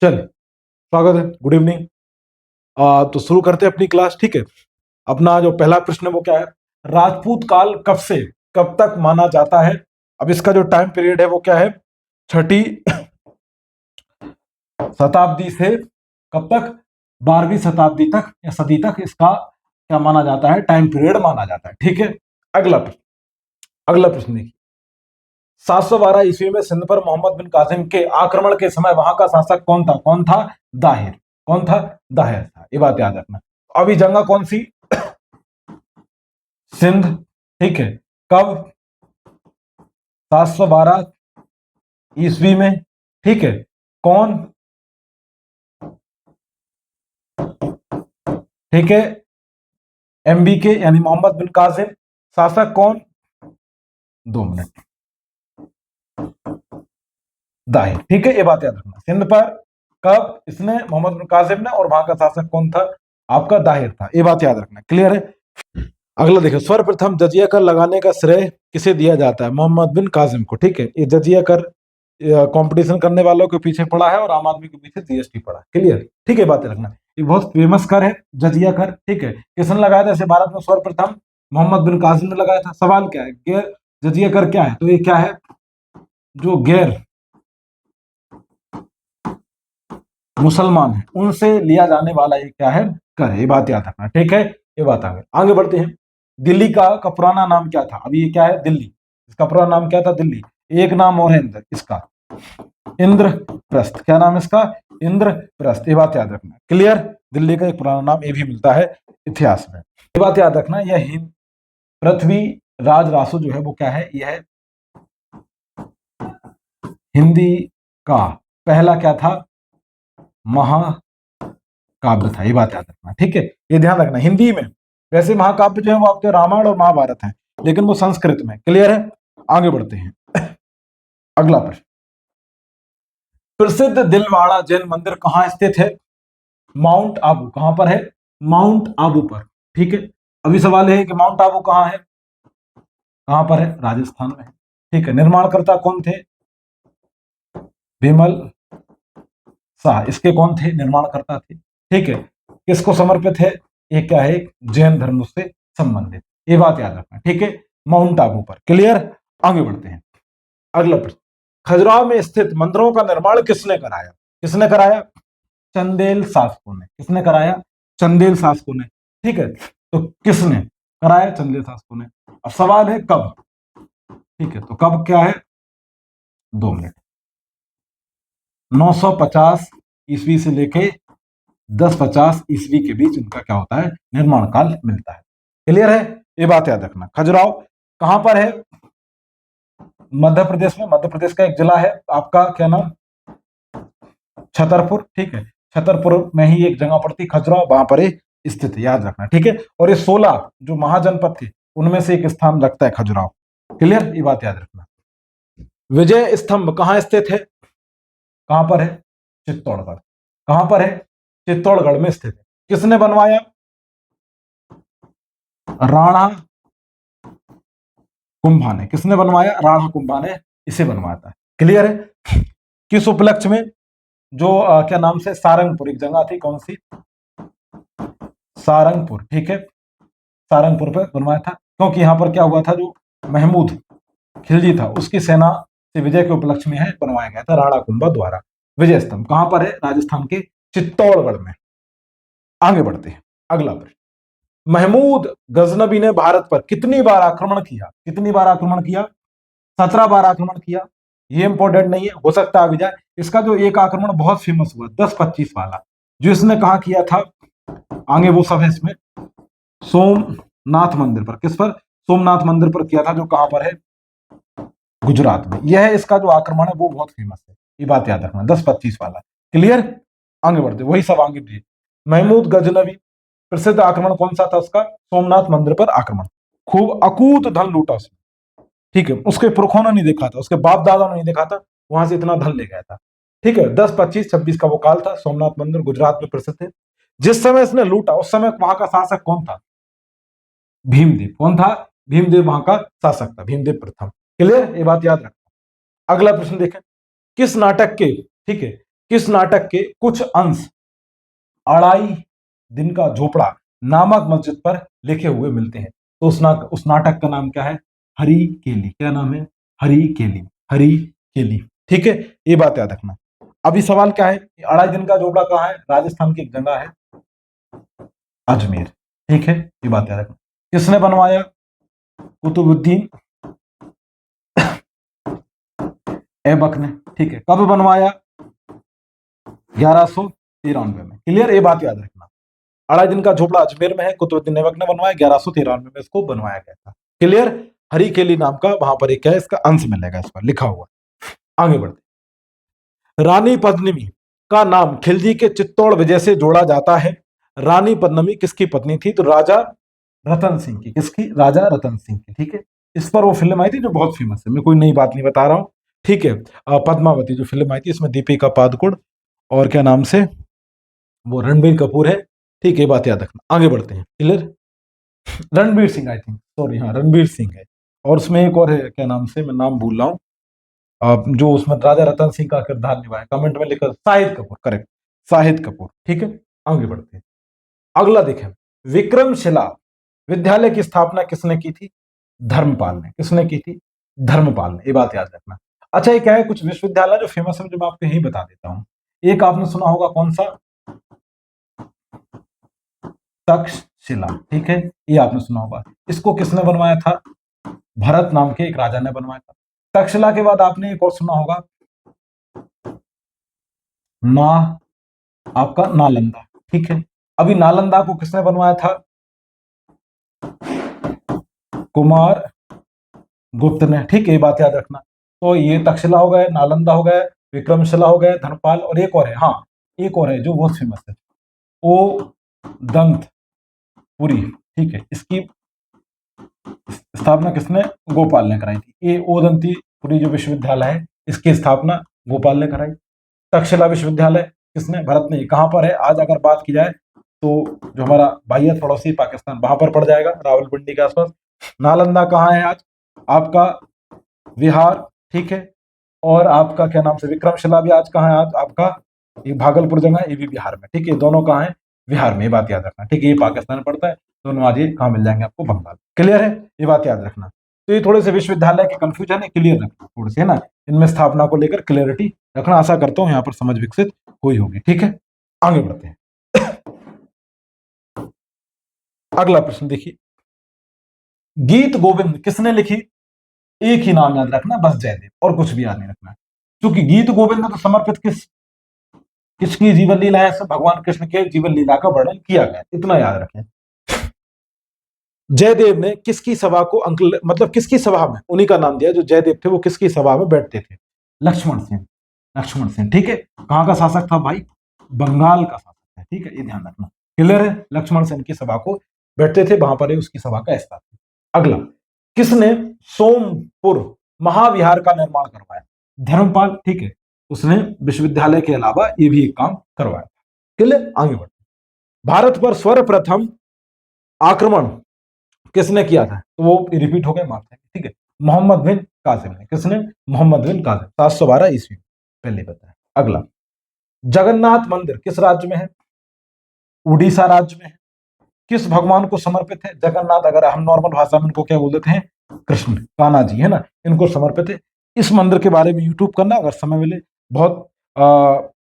चलिए, स्वागत है, गुड इवनिंग। तो शुरू करते हैं अपनी क्लास। ठीक है, अपना जो पहला प्रश्न है वो क्या है? राजपूत काल कब से कब तक माना जाता है? अब इसका जो टाइम पीरियड है वो क्या है? छठी शताब्दी से कब तक? 12वीं शताब्दी तक या सदी तक इसका क्या माना जाता है? टाइम पीरियड माना जाता है। ठीक है, अगला प्रश्न देखिए। 712 ईस्वी में सिंध पर मोहम्मद बिन कासिम के आक्रमण के समय वहां का शासक कौन था? कौन था? दाहिर। कौन था? दाहिर था। ये बात याद रखना। अभी जंगा कौन सी? सिंध। ठीक है, कब? 712 ईस्वी में। ठीक है, कौन? ठीक है, MBK यानी मोहम्मद बिन कासिम। शासक कौन? 2 मिनट। दाहिर। ठीक है, ये बात याद रखना। सिंध पर कब इसने, मोहम्मद बिन कासिम ने, और वहां का शासक कौन था? आपका दाहिर था। ये बात याद रखना। क्लियर है? अगला देखो, सर्वप्रथम जजिया कर लगाने का श्रेय किसे दिया जाता है? मोहम्मद बिन कासिम को। ठीक है, ये जजिया कर कंपटीशन करने वालों के पीछे पड़ा है और आम आदमी के पीछे GST पड़ा। क्लियर? ठीक है, बातें रखना। ये बहुत फेमस कर है, जजिया कर। ठीक है, किसने लगाया था इसे भारत में सर्वप्रथम? मोहम्मद बिन कासिम ने लगाया था। सवाल क्या है? गैर जजिया कर क्या है? तो ये क्या है? जो गैर मुसलमान है उनसे लिया जाने वाला ये क्या है? कर है। ये बात याद रखना। ठीक है, ये बात आगे बढ़ते हैं। दिल्ली का पुराना नाम क्या था? अभी ये क्या है? दिल्ली। इसका पुराना नाम क्या था? दिल्ली। एक नाम और है इंद्र इसका, इंद्रप्रस्थ। क्या नाम है इसका? इंद्रप्रस्थ। ये बात याद रखना। क्लियर? दिल्ली का एक पुराना नाम ये भी मिलता है इतिहास में। ये बात याद रखना। यह पृथ्वी राज रासो जो है वो क्या है? यह है हिंदी का पहला क्या था? महाकाव्य था। ये बात याद रखना। ठीक है, ये ध्यान रखना। हिंदी में वैसे महाकाव्य जो है वो आपके रामायण और महाभारत हैं, लेकिन वो संस्कृत में। क्लियर है? आगे बढ़ते हैं। अगला प्रश्न, प्रसिद्ध दिलवाड़ा जैन मंदिर कहाँ स्थित है? माउंट आबू। कहां पर है? माउंट आबू पर। ठीक है, अभी सवाल है कि माउंट आबू कहाँ है? कहां पर है? राजस्थान में है। ठीक है, निर्माणकर्ता कौन थे? विमल शाह इसके कौन थे? निर्माणकर्ता थे। ठीक है, किसको समर्पित है? ये क्या है? जैन धर्म से संबंधित। ये बात याद रखना। ठीक है, माउंट आबू पर। क्लियर? आगे बढ़ते हैं। अगला प्रश्न, खजुराहो में स्थित मंदिरों का निर्माण किसने कराया? किसने कराया? चंदेल शासकों ने। किसने कराया? चंदेल शासकों ने। ठीक है, तो किसने कराया? चंदेल शासकों ने। अब सवाल है कब? ठीक है, तो कब क्या है? 2 मिनट। 950 ईस्वी से लेके 1050 ईस्वी के बीच इनका क्या होता है? निर्माण काल मिलता है। क्लियर है? ये बात याद रखना। खजुराहो कहां पर है? मध्य प्रदेश में। मध्य प्रदेश का एक जिला है आपका, क्या नाम? छतरपुर। ठीक है, छतरपुर में ही एक जगह पड़ती खजुराहो, वहां पर स्थित है। याद रखना। ठीक है, और ये 16 जो महाजनपद थे उनमें से एक स्थान लगता है खजुराहो। क्लियर? ये बात याद रखना। विजय स्तंभ कहाँ स्थित है? कहां पर है? चित्तौड़गढ़। कहां पर है? चित्तौड़गढ़ में स्थित है। किसने बनवाया? राणा कुंभा ने। किसने बनवाया? राणा कुंभा ने इसे बनवाया था। क्लियर है? किस उपलक्ष्य में? जो क्या नाम से, सारंगपुर एक जगह थी, कौन सी? सारंगपुर। ठीक है, सारंगपुर पे बनवाया था, क्योंकि यहां पर क्या हुआ था? जो महमूद खिलजी था उसकी सेना से विजय के उपलक्ष्य में है बनवाया गया था राणा कुंभा द्वारा। विजय स्तंभ कहां पर है? राजस्थान के चित्तौड़गढ़ में। आगे बढ़ते हैं। अगला प्रश्न, महमूद गजनबी ने भारत पर कितनी बार आक्रमण किया? कितनी बार आक्रमण किया? 17 बार आक्रमण किया। ये इंपॉर्टेंट नहीं है, हो सकता है आ भी जाए। इसका जो एक आक्रमण बहुत फेमस हुआ 1025 वाला, जो इसने कहा किया था, आगे वो सब है इसमें। सोमनाथ मंदिर पर। किस पर? सोमनाथ मंदिर पर किया था, जो कहां पर है? गुजरात में। यह है इसका जो आक्रमण है वो बहुत फेमस है। ये बात याद रखना, 1025 वाला। क्लियर? आगे बढ़ते, वही सब आगे दिए। महमूद गजनवी प्रसिद्ध आक्रमण कौन सा था उसका? सोमनाथ मंदिर पर आक्रमण। खूब अकूत धन लूटा उसने। ठीक है, उसके पुरखों ने नहीं देखा था, उसके बाप दादा ने नहीं देखा था, वहां से इतना धन ले गया था। ठीक है, 1025-26 का वो काल था। सोमनाथ मंदिर गुजरात में प्रसिद्ध है। जिस समय इसने लूटा उस समय वहां का शासक कौन था? भीमदेव। कौन था? भीमदेव वहां का शासक था, भीमदेव प्रथम। क्लियर? ये बात याद रखना। अगला प्रश्न देखें, किस नाटक के, ठीक है, किस नाटक के कुछ अंश अढ़ाई दिन का झोपड़ा नामक मस्जिद पर लिखे हुए मिलते हैं? तो उस नाटक का नाम क्या है? हरी केली। क्या नाम है? हरी केली। हरी केली। ठीक है, ये बात याद रखना। अभी सवाल क्या है? अढ़ाई दिन का झोपड़ा कहाँ है? राजस्थान की एक जगह है अजमेर। ठीक है, ये बात याद रखना। किसने बनवाया? कुतुबुद्दीन ऐबक ने। ठीक है, कब बनवाया? 1193 में। क्लियर, ये बात याद रखना। अढ़ाई दिन का झोपड़ा अजमेर में है, कुतुबुद्दीन ऐबक ने बनवाया, 1193 में इसको बनवाया गया था। क्लियर, हरी केली नाम का वहां पर एक क्या है, इसका अंश मिलेगा, इस पर लिखा हुआ। आगे बढ़ते। रानी पद्मिनी का नाम खिलजी के चित्तौड़ विजय से जोड़ा जाता है। रानी पद्मिनी किसकी पत्नी थी? तो राजा रतन सिंह की। किसकी? राजा रतन सिंह की। ठीक है, इस पर वो फिल्म आई थी जो बहुत फेमस है, मैं कोई नई बात नहीं बता रहा हूं। ठीक है, पद्मावती जो फिल्म आई थी, इसमें दीपिका पादुकोण और क्या नाम से, वो रणबीर कपूर है। ठीक है, बात याद रखना। आगे बढ़ते हैं। Clear, Ranbir Singh, I think, sorry, हाँ रणबीर सिंह है। और उसमें एक और है, क्या नाम से, मैं नाम भूल रहा हूँ, जो उसमें राजा रतन सिंह का किरदार निभाया, कमेंट में लिखकर, शाहिद कपूर, करेक्ट, शाहिद कपूर। ठीक है, आगे बढ़ते हैं। अगला देखें, विक्रमशिला विद्यालय की स्थापना किसने की थी? धर्मपाल ने। किसने की थी? धर्मपाल ने। ये बात याद रखना। अच्छा, ये क्या है, कुछ विश्वविद्यालय जो फेमस है, जो मैं आपको यही बता देता हूँ। एक आपने सुना होगा, कौन सा? तक्षशिला। ठीक है, ये आपने सुना होगा। इसको किसने बनवाया था? भरत नाम के एक राजा ने बनवाया था। तक्षशिला के बाद आपने एक और सुना होगा, ना आपका नालंदा। ठीक है, अभी नालंदा को किसने बनवाया था? कुमार गुप्त ने। ठीक है, ये बात याद रखना। तो ये तक्षशिला हो गए, नालंदा हो गए, विक्रमशिला हो गए, धर्मपाल, और एक और है, हाँ एक और है जो बहुत फेमस है, ओ दंतपुरी। ठीक है, इसकी स्थापना किसने? गोपाल ने कराई थी। ये ओदंतीपुरी जो विश्वविद्यालय है, इसकी स्थापना गोपाल ने कराई। तक्षशिला विश्वविद्यालय किसने? भरत ने। कहां पर है आज अगर बात की जाए तो जो हमारा बाह्य पड़ोसी पाकिस्तान, वहां पर पड़ जाएगा, रावलपिंडी के आसपास। नालंदा कहाँ है आज? आपका बिहार। ठीक है, और आपका क्या नाम से, विक्रमशिला भी आज कहाँ है? आज आपका ये भागलपुर जगह है, ये भी बिहार में। ठीक है, दोनों कहाँ है? बिहार में। ये बात याद रखना। ठीक है, ये पाकिस्तान में पड़ता है, दोनों आज ये कहाँ मिल जाएंगे आपको? बंगाल। क्लियर है, ये बात याद रखना। तो ये थोड़े से विश्वविद्यालय के कंफ्यूजन है, क्लियर रखना थोड़े से, है ना, इनमें स्थापना को लेकर क्लियरिटी रखना। आशा करता हूं यहाँ पर समझ विकसित हुई होगी। ठीक है, आगे बढ़ते हैं। अगला प्रश्न देखिए, गीत गोविंद किसने लिखी? एक ही नाम याद रखना, बस जयदेव, और कुछ भी याद नहीं रखना। क्योंकि गीत गोविंद तो समर्पित किसकी जीवन लीला है? सब भगवान कृष्ण के जीवन लीला का वर्णन किया गया, इतना याद रखें। जयदेव ने किसकी सभा को मतलब किसकी सभा में उन्हीं का नाम दिया, जो जयदेव थे वो किसकी सभा में बैठते थे? लक्ष्मण सेन। लक्ष्मण सेन। ठीक है, कहां का शासक था भाई? बंगाल का शासक है। ठीक है, ये ध्यान रखना। क्लियर है, लक्ष्मण सेन की सभा को बैठते थे, वहां पर ही उसकी सभा का स्थान। अगला, किसने सोमपुर महाविहार का निर्माण करवाया? धर्मपाल। ठीक है, उसने विश्वविद्यालय के अलावा ये भी एक काम करवाया। क्लियर, आगे बढ़ते। भारत पर सर्वप्रथम आक्रमण किसने किया था? तो वो रिपीट हो गए, माफ है। ठीक है, मोहम्मद बिन कासिम ने। किसने? मोहम्मद बिन कासिम, 712 ईस्वी पहले बताया। अगला, जगन्नाथ मंदिर किस राज्य में है? उड़ीसा राज्य में है। किस भगवान को समर्पित है जगन्नाथ? अगर हम नॉर्मल भाषा में इनको क्या बोल देते हैं? कृष्ण, कान्हा जी, है ना, इनको समर्पित है। इस मंदिर के बारे में यूट्यूब करना अगर समय मिले, बहुत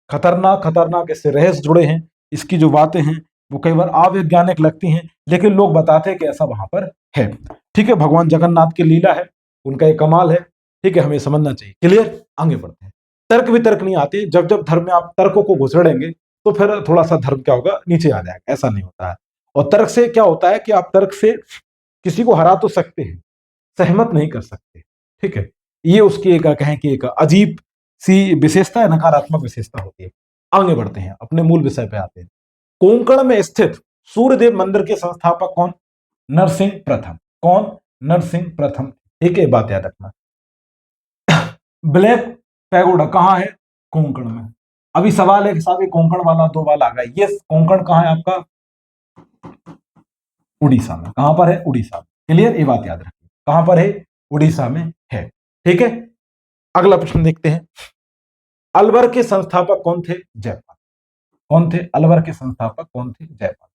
खतरनाक खतरनाक इससे रहस्य जुड़े हैं। इसकी जो बातें हैं वो कई बार अवैज्ञानिक लगती हैं, लेकिन लोग बताते हैं कि ऐसा वहां पर है। ठीक है, भगवान जगन्नाथ की लीला है, उनका एक कमाल है। ठीक है, हमें समझना चाहिए। क्लियर, आगे बढ़ते हैं। तर्क वितर्क नहीं आते, जब जब धर्म में आप तर्कों को घुसड़ेंगे तो फिर थोड़ा सा धर्म क्या होगा, नीचे आ जाएगा। ऐसा नहीं होता है। और तर्क से क्या होता है कि आप तर्क से किसी को हरा तो सकते हैं, सहमत नहीं कर सकते। ठीक है, ये उसकी एक कहें कि एक अजीब सी विशेषता है, नकारात्मक विशेषता होती है। आगे बढ़ते हैं, अपने मूल विषय पे आते हैं। कोंकण में स्थित सूर्यदेव मंदिर के संस्थापक कौन? नरसिंह प्रथम। कौन? नरसिंह प्रथम। ठीक है, बात याद रखना। ब्लैक पैगोडा कहां है? कोंकण में। अभी सवाल है कि साहब ये कोंकण वाला दो वाला आ गया, ये कोंकण कहां है आपका? उड़ीसा में। कहां पर है? उड़ीसा में। क्लियर, ये बात याद रखिए, कहां पर है? उड़ीसा में है। ठीक है, अगला प्रश्न देखते हैं। अलवर के संस्थापक कौन थे? जयपाल। कौन थे? अलवर के संस्थापक कौन थे? जयपाल।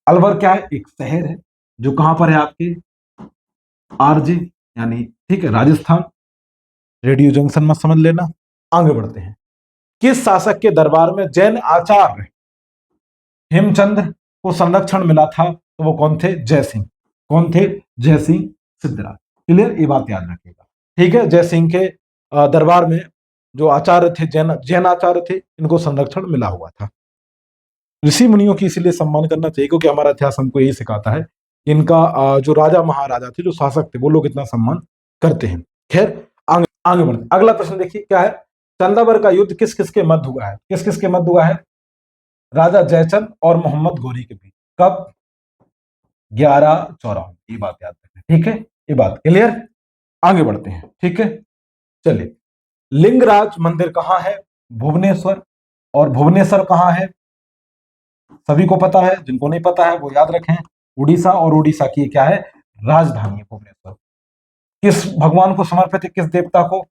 अलवर क्या है? एक शहर है जो कहां पर है? आपके आरजे, यानी ठीक है राजस्थान, रेडियो जंक्शन मत समझ लेना। आगे बढ़ते हैं। किस शासक के दरबार में जैन आचार्य हेमचंद्र को संरक्षण मिला था? तो वो कौन थे? जयसिंह। कौन थे? जयसिंह सिद्धराज। क्लियर? ये बात याद रखिएगा। ठीक है, जयसिंह के दरबार में जो आचार्य थे, जैन आचार्य थे, इनको संरक्षण मिला हुआ था। ऋषि मुनियों की इसलिए सम्मान करना चाहिए क्योंकि हमारा इतिहास हमको यही सिखाता है कि इनका जो राजा महाराजा थे, जो शासक थे, वो लोग इतना सम्मान करते हैं। खैर, आगे बढ़ते। अगला प्रश्न देखिए क्या है? चंदावर का युद्ध किस किस के मध्य हुआ है? किस किस के मध्य हुआ है? राजा जयचंद और मोहम्मद गौरी के बीच। कब? 1154। ये बात याद रखें, ठीक है? ये बात क्लियर? आगे बढ़ते हैं, ठीक है? चलिए, लिंगराज मंदिर कहां है? भुवनेश्वर। और भुवनेश्वर कहां है? सभी को पता है, जिनको नहीं पता है वो याद रखें, उड़ीसा। और उड़ीसा की क्या है? राजधानी है भुवनेश्वर। किस भगवान को समर्पित है? किस देवता को?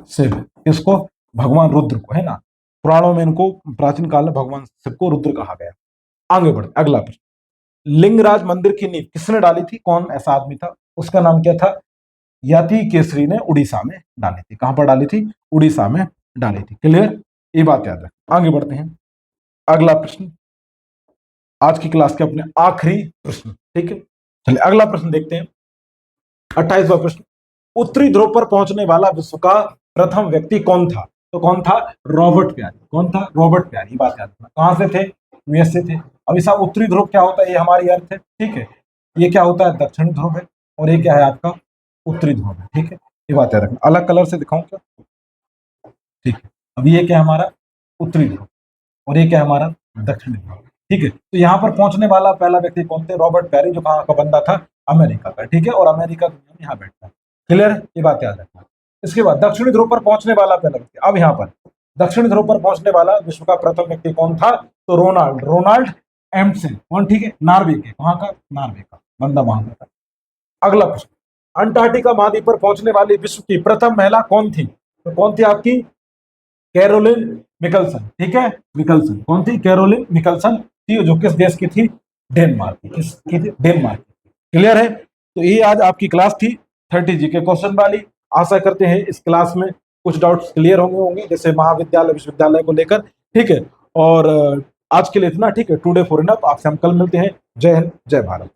शिव। किसको? भगवान रुद्र को, है ना? पुराणों में इनको प्राचीन काल में भगवान शिव को रुद्र कहा गया। आगे बढ़ते, अगला प्रश्न। लिंगराज मंदिर की नींव किसने डाली थी? कौन ऐसा आदमी था? उसका नाम क्या था? यति केसरी ने उड़ीसा में डाली थी। कहां पर डाली थी? उड़ीसा में डाली थी। क्लियर? ये बात याद रखें। आगे बढ़ते हैं। अगला प्रश्न, आज की क्लास के अपने आखिरी प्रश्न, ठीक है? चलिए अगला प्रश्न देखते हैं। 28वां प्रश्न, उत्तरी ध्रुव पर पहुंचने वाला विश्व का प्रथम व्यक्ति कौन था? तो कौन था? रॉबर्ट प्यारी। कौन था? रॉबर्ट प्यारी। बात याद रखना। कहां से थे? यूएस से थे। अभी साहब, उत्तरी ध्रुव क्या होता है? ये हमारी अर्थ है, ठीक है? ये क्या होता है? दक्षिणी ध्रुव है। और ये क्या है? आपका उत्तरी ध्रुव है, ठीक है? ये बात याद रखना। अलग कलर से दिखाऊं क्या? ठीक है। अभी ये क्या हमारा? उत्तरी ध्रुव। और ये क्या हमारा? दक्षिणी ध्रुव। ठीक है, तो यहाँ पर पहुंचने वाला पहला व्यक्ति कौन थे? रॉबर्ट पैरी, जो कहाँ का बंदा था? अमेरिका का, ठीक है? और अमेरिका दुनिया में यहाँ बैठता है। क्लियर है? ये बात याद रखना। इसके बाद दक्षिणी ध्रुव पर पहुंचने वाला पहला व्यक्ति। अब यहाँ पर दक्षिणी ध्रुव पर पहुंचने वाला विश्व का प्रथम व्यक्ति कौन था? तो रोनाल्ड एम्पसन। कौन? ठीक है, नार्वे के। वहां का? नार्वे का बंदा वहां का था। अगला प्रश्न, अंटार्कटिका महाद्वीप पर पहुंचने वाली विश्व की प्रथम महिला कौन थी? तो कौन थी आपकी? कैरोलिन मिकल्सन। ठीक है, मिकल्सन। कौन थी? कैरोलिन मिकल्सन थी, जो किस देश की थी? डेनमार्क की। किस की थी? डेनमार्क की। क्लियर है? तो ये आज आपकी क्लास थी 30 जी के क्वेश्चन वाली। आशा करते हैं इस क्लास में कुछ डाउट्स क्लियर होंगे जैसे महाविद्यालय विश्वविद्यालय को लेकर, ठीक है? और आज के लिए इतना, ठीक है? Today for enough. आपसे हम कल मिलते हैं। जय हिंद, जय भारत।